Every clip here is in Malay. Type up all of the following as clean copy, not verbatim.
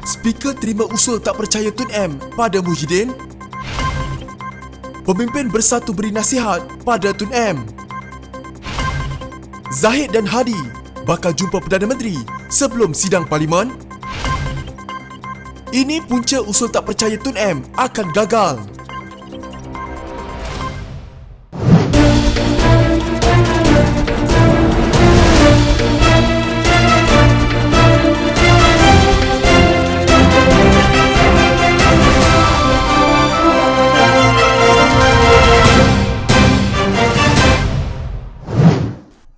Speaker terima usul tak percaya Tun M pada Muhyiddin. Pemimpin Bersatu beri nasihat pada Tun M. Zahid dan Hadi bakal jumpa Perdana Menteri sebelum sidang Parlimen. Ini punca usul tak percaya Tun M akan gagal.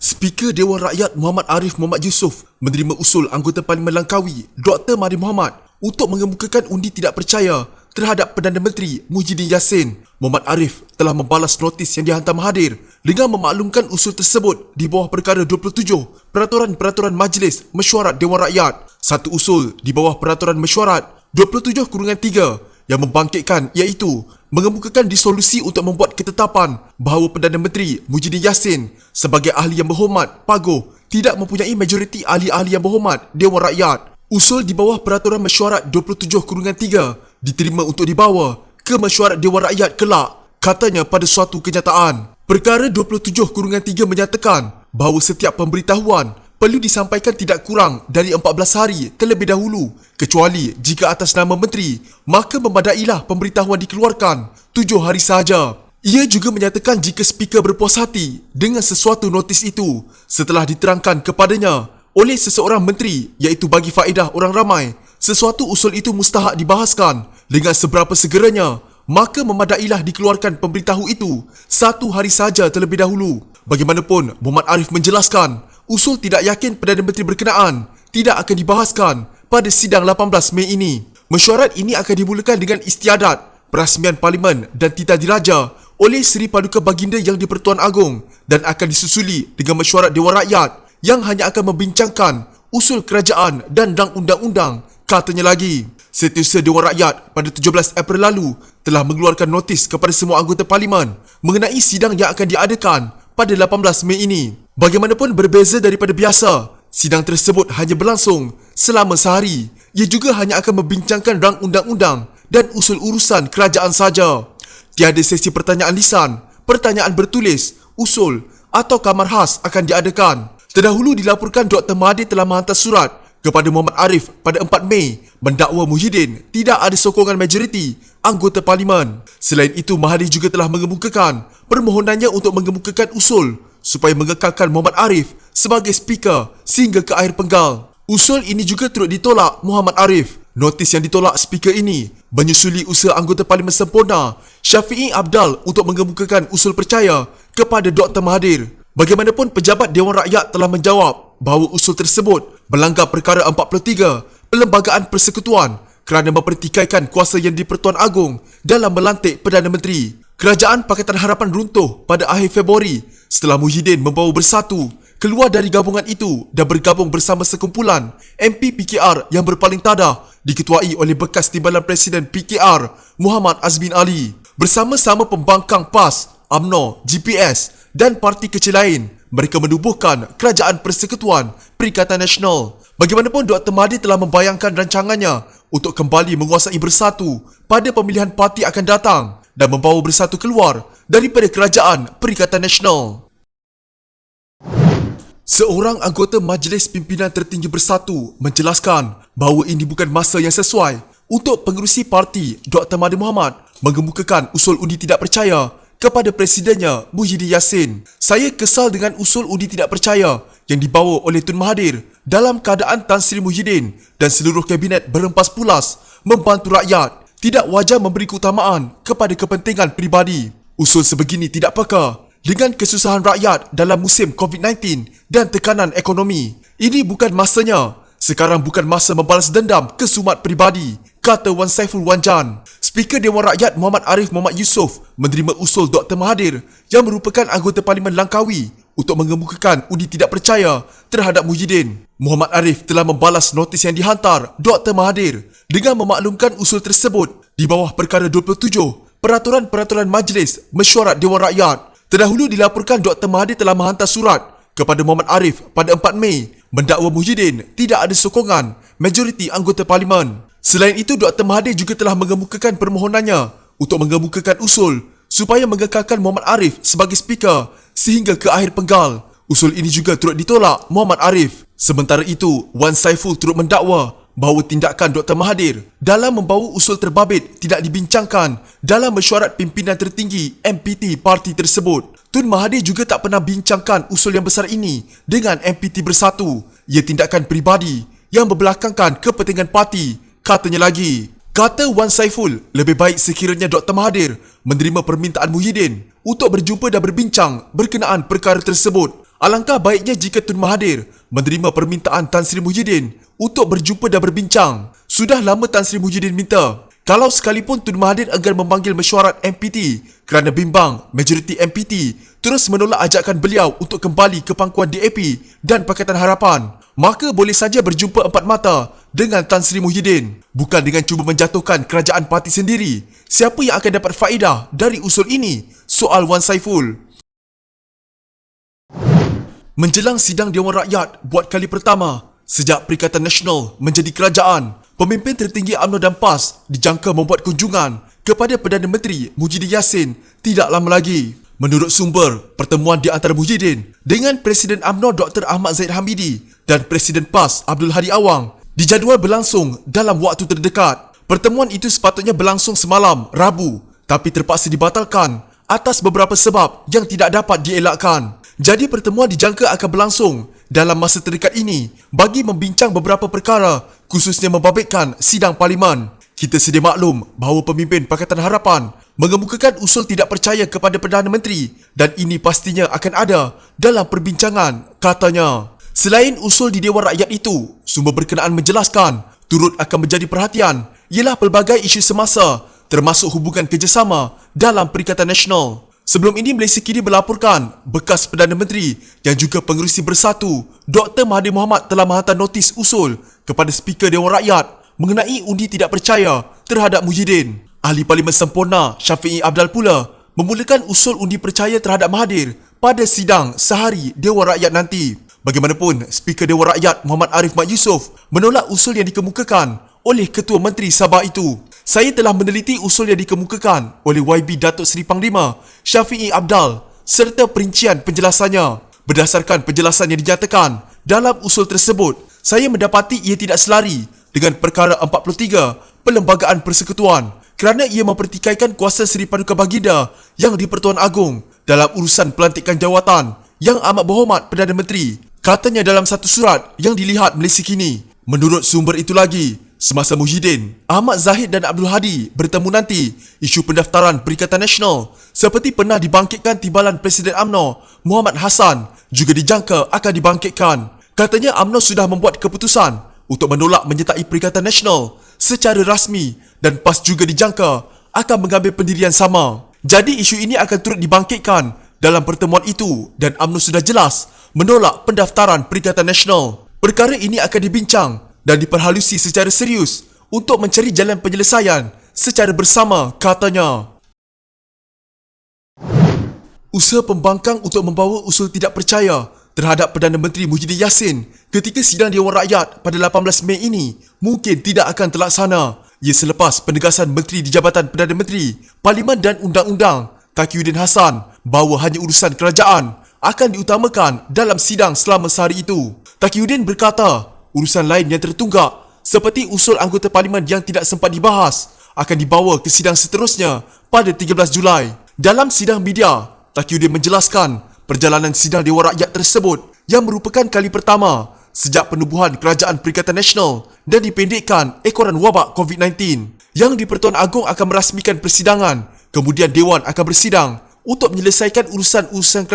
Speaker Dewan Rakyat Muhammad Arif Mohamed Yusof menerima usul anggota Parlimen Langkawi Dr. Mahathir Mohamad untuk mengemukakan undi tidak percaya terhadap Perdana Menteri Muhyiddin Yassin. Muhammad Arif telah membalas notis yang dihantar Mahathir dengan memaklumkan usul tersebut di bawah perkara 27 Peraturan Majlis Mesyuarat Dewan Rakyat. Satu usul di bawah Peraturan Mesyuarat 27/3 yang membangkitkan iaitu mengemukakan disolusi untuk membuat ketetapan bahawa Perdana Menteri Muhyiddin Yassin sebagai ahli yang berhormat PAGO tidak mempunyai majoriti ahli-ahli yang berhormat Dewan Rakyat. Usul di bawah Peraturan Mesyuarat 27/3 diterima untuk dibawa ke Mesyuarat Dewan Rakyat kelak, katanya pada suatu kenyataan. Perkara 27/3 menyatakan bahawa setiap pemberitahuan perlu disampaikan tidak kurang dari 14 hari terlebih dahulu, kecuali jika atas nama menteri, maka memadailah pemberitahuan dikeluarkan 7 hari sahaja. Ia juga menyatakan jika speaker berpuas hati dengan sesuatu notis itu setelah diterangkan kepadanya oleh seseorang menteri, iaitu bagi faedah orang ramai, sesuatu usul itu mustahak dibahaskan dengan seberapa segeranya, maka memadailah dikeluarkan pemberitahu itu 1 hari saja terlebih dahulu. Bagaimanapun, Muhammad Arif menjelaskan usul tidak yakin Perdana Menteri berkenaan tidak akan dibahaskan pada sidang 18 Mei ini. Mesyuarat ini akan dimulakan dengan istiadat, perasmian Parlimen dan titah diraja oleh Seri Paduka Baginda Yang di-Pertuan Agong dan akan disusuli dengan mesyuarat Dewan Rakyat yang hanya akan membincangkan usul kerajaan dan rang undang-undang. Katanya lagi, Setiausaha Dewan Rakyat pada 17 April lalu telah mengeluarkan notis kepada semua anggota Parlimen mengenai sidang yang akan diadakan pada 18 Mei ini. Bagaimanapun berbeza daripada biasa, sidang tersebut hanya berlangsung selama sehari. Ia juga hanya akan membincangkan rang undang-undang dan usul urusan kerajaan saja. Tiada sesi pertanyaan lisan, pertanyaan bertulis, usul atau kamar khas akan diadakan. Terdahulu dilaporkan Dr. Mahathir telah menghantar surat kepada Muhammad Arif pada 4 Mei mendakwa Muhyiddin tidak ada sokongan majoriti anggota Parlimen. Selain itu, Mahathir juga telah mengemukakan permohonannya untuk mengemukakan usul supaya mengekalkan Muhammad Arif sebagai speaker sehingga ke akhir penggal. Usul ini juga turut ditolak Muhammad Arif. Notis yang ditolak speaker ini menyusuli usaha anggota Parlimen sempurna Syafi'i Abdal untuk mengemukakan usul percaya kepada Dr. Mahathir. Bagaimanapun, pejabat Dewan Rakyat telah menjawab bahawa usul tersebut melanggar perkara 43 Perlembagaan Persekutuan kerana mempertikaikan kuasa Yang di-Pertuan Agong dalam melantik Perdana Menteri. Kerajaan Pakatan Harapan runtuh pada akhir Februari setelah Muhyiddin membawa Bersatu keluar dari gabungan itu dan bergabung bersama sekumpulan MP PKR yang berpaling tadah diketuai oleh bekas Timbalan Presiden PKR Muhammad Azmin Ali. Bersama-sama pembangkang PAS, UMNO, GPS dan parti kecil lain, mereka menubuhkan Kerajaan Persekutuan Perikatan Nasional. Bagaimanapun, Dr. Mahathir telah membayangkan rancangannya untuk kembali menguasai Bersatu pada pemilihan parti akan datang dan membawa Bersatu keluar daripada Kerajaan Perikatan Nasional. Seorang anggota Majlis Pimpinan Tertinggi Bersatu menjelaskan bahawa ini bukan masa yang sesuai untuk pengerusi parti Dr. Mahathir Mohamad mengemukakan usul undi tidak percaya kepada presidennya Muhyiddin Yassin. Saya kesal dengan usul undi tidak percaya yang dibawa oleh Tun Mahathir dalam keadaan Tan Sri Muhyiddin dan seluruh kabinet berempas pulas membantu rakyat. Tidak wajar memberi keutamaan kepada kepentingan peribadi. Usul sebegini tidak peka dengan kesusahan rakyat dalam musim COVID-19 dan tekanan ekonomi. Ini bukan masanya. Sekarang bukan masa membalas dendam ke sumat peribadi, kata Wan Saiful Wanjan. Speaker Dewan Rakyat Muhammad Arif Mohamed Yusof menerima usul Dr. Mahathir yang merupakan anggota Parlimen Langkawi untuk mengemukakan undi tidak percaya terhadap Muhyiddin. Muhammad Arif telah membalas notis yang dihantar Dr. Mahathir dengan memaklumkan usul tersebut di bawah perkara 27 Peraturan Majlis Mesyuarat Dewan Rakyat. Terdahulu dilaporkan Dr. Mahathir telah menghantar surat kepada Muhammad Arif pada 4 Mei mendakwa Muhyiddin tidak ada sokongan majoriti anggota parlimen. Selain itu, Dr. Mahathir juga telah mengemukakan permohonannya untuk mengemukakan usul supaya mengekalkan Muhammad Arif sebagai speaker sehingga ke akhir penggal. Usul ini juga turut ditolak Muhammad Arif. Sementara itu, Wan Saiful turut mendakwa bahawa tindakan Dr. Mahathir dalam membawa usul terbabit tidak dibincangkan dalam mesyuarat pimpinan tertinggi MPT parti tersebut. Tun Mahathir juga tak pernah bincangkan usul yang besar ini dengan MPT Bersatu. Ia tindakan peribadi yang berbelakangkan kepentingan parti, katanya lagi. Kata Wan Saiful, lebih baik sekiranya Dr. Mahathir menerima permintaan Muhyiddin untuk berjumpa dan berbincang berkenaan perkara tersebut. Alangkah baiknya jika Tun Mahathir menerima permintaan Tan Sri Muhyiddin untuk berjumpa dan berbincang. Sudah lama Tan Sri Muhyiddin minta. Kalau sekalipun Tun Mahathir enggan memanggil mesyuarat MPT kerana bimbang majoriti MPT terus menolak ajakan beliau untuk kembali ke pangkuan DAP dan Pakatan Harapan, maka boleh saja berjumpa empat mata dengan Tan Sri Muhyiddin, bukan dengan cuba menjatuhkan kerajaan parti sendiri. Siapa yang akan dapat faedah dari usul ini? Soal Wan Saiful. Menjelang sidang Dewan Rakyat buat kali pertama sejak Perikatan Nasional menjadi kerajaan, pemimpin tertinggi UMNO dan PAS dijangka membuat kunjungan kepada Perdana Menteri Muhyiddin Yassin tidak lama lagi. Menurut sumber, pertemuan di antara Muhyiddin dengan Presiden UMNO Dr. Ahmad Zahid Hamidi dan Presiden PAS Abdul Hadi Awang dijadual berlangsung dalam waktu terdekat. Pertemuan itu sepatutnya berlangsung semalam Rabu, tapi terpaksa dibatalkan atas beberapa sebab yang tidak dapat dielakkan. Jadi pertemuan dijangka akan berlangsung dalam masa terdekat ini bagi membincang beberapa perkara, khususnya membabitkan sidang parlimen. Kita sedia maklum bahawa pemimpin Pakatan Harapan mengemukakan usul tidak percaya kepada Perdana Menteri dan ini pastinya akan ada dalam perbincangan, katanya. Selain usul di Dewan Rakyat itu, sumber berkenaan menjelaskan turut akan menjadi perhatian ialah pelbagai isu semasa termasuk hubungan kerjasama dalam Perikatan Nasional. Sebelum ini, Malaysia kini melaporkan bekas Perdana Menteri yang juga pengerusi Bersatu Dr. Mahathir Mohamad telah menghantar notis usul kepada Speaker Dewan Rakyat mengenai undi tidak percaya terhadap Muhyiddin. Ahli Parlimen Sempurna Syafi'i Abdal pula memulakan usul undi percaya terhadap Mahathir pada sidang sehari Dewan Rakyat nanti. Bagaimanapun, Speaker Dewan Rakyat Muhammad Arif Mat Yusof menolak usul yang dikemukakan oleh Ketua Menteri Sabah itu. Saya telah meneliti usul yang dikemukakan oleh YB Datuk Seri Panglima Syafi'i Abdal serta perincian penjelasannya. Berdasarkan penjelasan yang dinyatakan dalam usul tersebut, saya mendapati ia tidak selari dengan perkara 43 Perlembagaan Persekutuan kerana ia mempertikaikan kuasa Seri Paduka Baginda yang di-Pertuan Agong dalam urusan pelantikan jawatan yang amat berhormat Perdana Menteri, katanya dalam satu surat yang dilihat Malaysia kini. Menurut sumber itu lagi, semasa Muhyiddin, Ahmad Zahid dan Abdul Hadi bertemu nanti, isu pendaftaran Perikatan Nasional seperti pernah dibangkitkan timbalan Presiden UMNO Muhammad Hassan juga dijangka akan dibangkitkan. Katanya UMNO sudah membuat keputusan untuk menolak menyertai Perikatan Nasional secara rasmi dan PAS juga dijangka akan mengambil pendirian sama. Jadi isu ini akan turut dibangkitkan dalam pertemuan itu dan UMNO sudah jelas menolak pendaftaran Perikatan Nasional. Perkara ini akan dibincang dan diperhalusi secara serius untuk mencari jalan penyelesaian secara bersama, katanya. Usaha pembangkang untuk membawa usul tidak percaya terhadap Perdana Menteri Muhyiddin Yassin ketika sidang Dewan Rakyat pada 18 Mei ini mungkin tidak akan terlaksana. Ia selepas penegasan Menteri di Jabatan Perdana Menteri, Parlimen dan Undang-Undang Taqiyuddin Hassan bahawa hanya urusan kerajaan akan diutamakan dalam sidang selama sehari itu. Taqiyuddin berkata, urusan lain yang tertunggak seperti usul anggota parlimen yang tidak sempat dibahas akan dibawa ke sidang seterusnya pada 13 Julai. Dalam sidang media, Taqiyuddin menjelaskan perjalanan sidang Dewan Rakyat tersebut yang merupakan kali pertama sejak penubuhan Kerajaan Perikatan Nasional dan dipendekkan ekoran wabak COVID-19. Yang di-Pertuan Agong akan merasmikan persidangan, kemudian Dewan akan bersidang untuk menyelesaikan urusan-urusan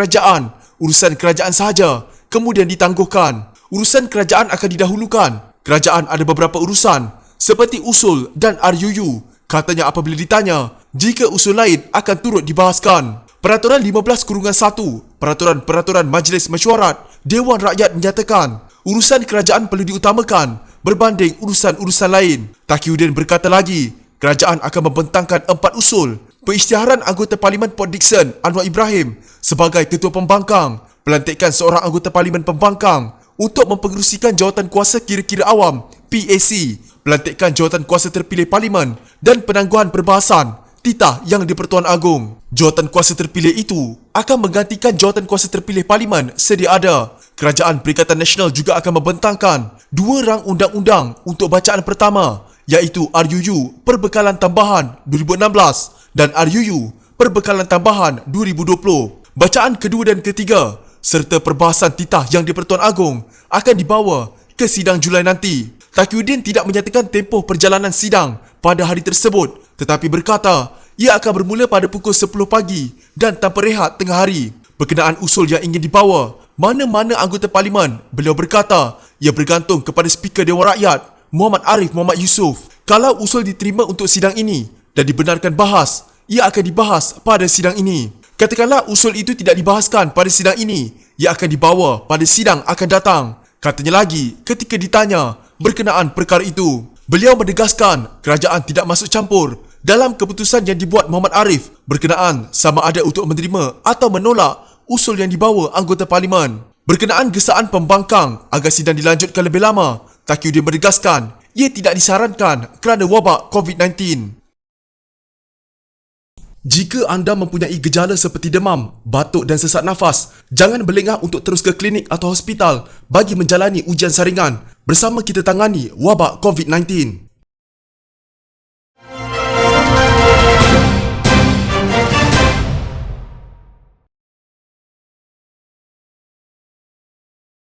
kerajaan sahaja, kemudian ditangguhkan. Urusan kerajaan akan didahulukan. Kerajaan ada beberapa urusan seperti usul dan RUU. Katanya apabila ditanya jika usul lain akan turut dibahaskan. Peraturan 15/1 Peraturan Majlis Mesyuarat Dewan Rakyat menyatakan urusan kerajaan perlu diutamakan berbanding urusan-urusan lain. Taqiyuddin berkata lagi, kerajaan akan membentangkan 4 usul. Pengisytiharan anggota Parlimen Port Dickson Anwar Ibrahim sebagai Ketua Pembangkang, pelantikan seorang anggota Parlimen Pembangkang untuk mempengerusikan Jawatankuasa Kira-Kira Awam PAC, pelantikan Jawatankuasa Terpilih Parlimen dan penangguhan perbahasan titah yang di-Pertuan Agong. Jawatankuasa terpilih itu akan menggantikan Jawatankuasa Terpilih Parlimen sedia ada. Kerajaan Perikatan Nasional juga akan membentangkan 2 rang undang-undang untuk bacaan pertama, iaitu RUU Perbekalan Tambahan 2016 dan RUU Perbekalan Tambahan 2020. Bacaan kedua dan ketiga serta perbahasan titah yang di-Pertuan Agong akan dibawa ke sidang Julai nanti. Taqiyuddin tidak menyatakan tempoh perjalanan sidang pada hari tersebut, tetapi berkata ia akan bermula pada pukul 10 pagi dan tanpa rehat tengah hari. Berkenaan usul yang ingin dibawa, mana-mana anggota parlimen, beliau berkata ia bergantung kepada Speaker Dewan Rakyat Muhammad Arif Muhammad Yusof. Kalau usul diterima untuk sidang ini dan dibenarkan bahas, ia akan dibahas pada sidang ini. Katakanlah usul itu tidak dibahaskan pada sidang ini, ia akan dibawa pada sidang akan datang. Katanya lagi ketika ditanya berkenaan perkara itu, beliau menegaskan kerajaan tidak masuk campur dalam keputusan yang dibuat Muhammad Arif berkenaan sama ada untuk menerima atau menolak usul yang dibawa anggota parlimen. Berkenaan gesaan pembangkang agar sidang dilanjutkan lebih lama, Taqiyuddin menegaskan ia tidak disarankan kerana wabak COVID-19. Jika anda mempunyai gejala seperti demam, batuk dan sesak nafas, jangan berlengah untuk terus ke klinik atau hospital bagi menjalani ujian saringan. Bersama kita tangani wabak COVID-19.